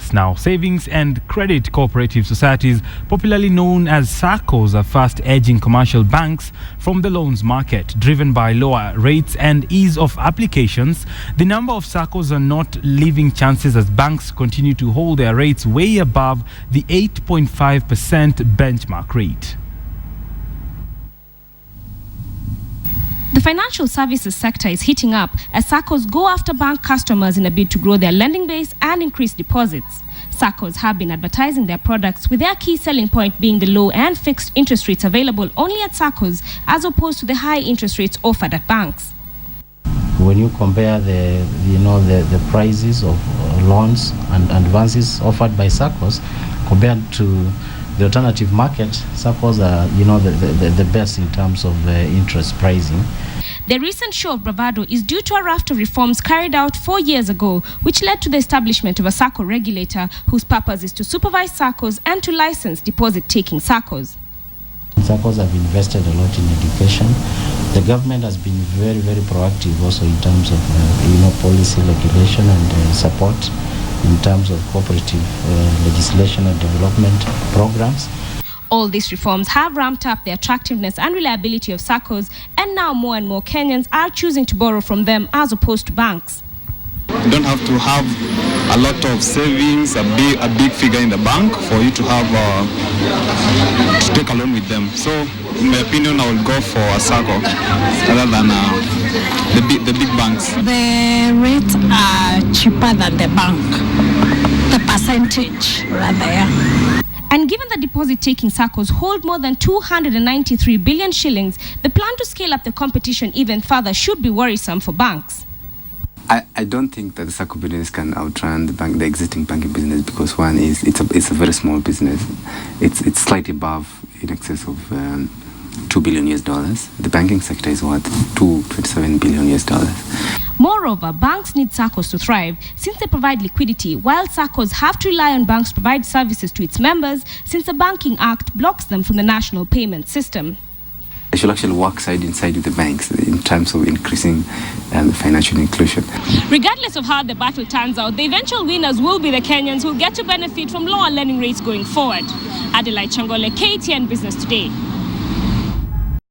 banks. Now, savings and credit cooperative societies, popularly known as SACCOs, are fast edging commercial banks from the loans market, driven by lower rates and ease of applications. The number of SACCOs are not leaving chances as banks continue to hold their rates way above the 8.5% benchmark rate. The financial services sector is heating up as SACCOs go after bank customers in a bid to grow their lending base and increase deposits. SACCOs have been advertising their products, with their key selling point being the low and fixed interest rates available only at SACCOs as opposed to the high interest rates offered at banks. When you compare the prices of loans and advances offered by SACCOs compared to the alternative market, SACCOs are the best in terms of interest pricing. The recent show of bravado is due to a raft of reforms carried out 4 years ago, which led to the establishment of a SACCO regulator whose purpose is to supervise SACCOs and to license deposit-taking SACCOs. SACCOs have invested a lot in education. The government has been very, very proactive also in terms of policy, regulation and support in terms of cooperative legislation and development programs. All these reforms have ramped up the attractiveness and reliability of SACCOs, and now more and more Kenyans are choosing to borrow from them as opposed to banks. You don't have to have a lot of savings, a big figure in the bank for you to have to take a loan with them. So, in my opinion, I will go for a SACCO rather than the big banks. The rates are cheaper than the bank. The percentage rather. And given that deposit-taking SACCOs hold more than 293 billion shillings, the plan to scale up the competition even further should be worrisome for banks. I don't think that the SACCO business can outrun the existing banking business, because one is it's a very small business. It's slightly above, in excess of $2 billion US. The banking sector is what, $27 billion US. Moreover, banks need SACCOs to thrive since they provide liquidity, while SACCOs have to rely on banks to provide services to its members since the Banking Act blocks them from the national payment system. They should actually work side by side with the banks in terms of increasing financial inclusion. Regardless of how the battle turns out, the eventual winners will be the Kenyans who get to benefit from lower lending rates going forward. Adelaide Changole, KTN Business Today.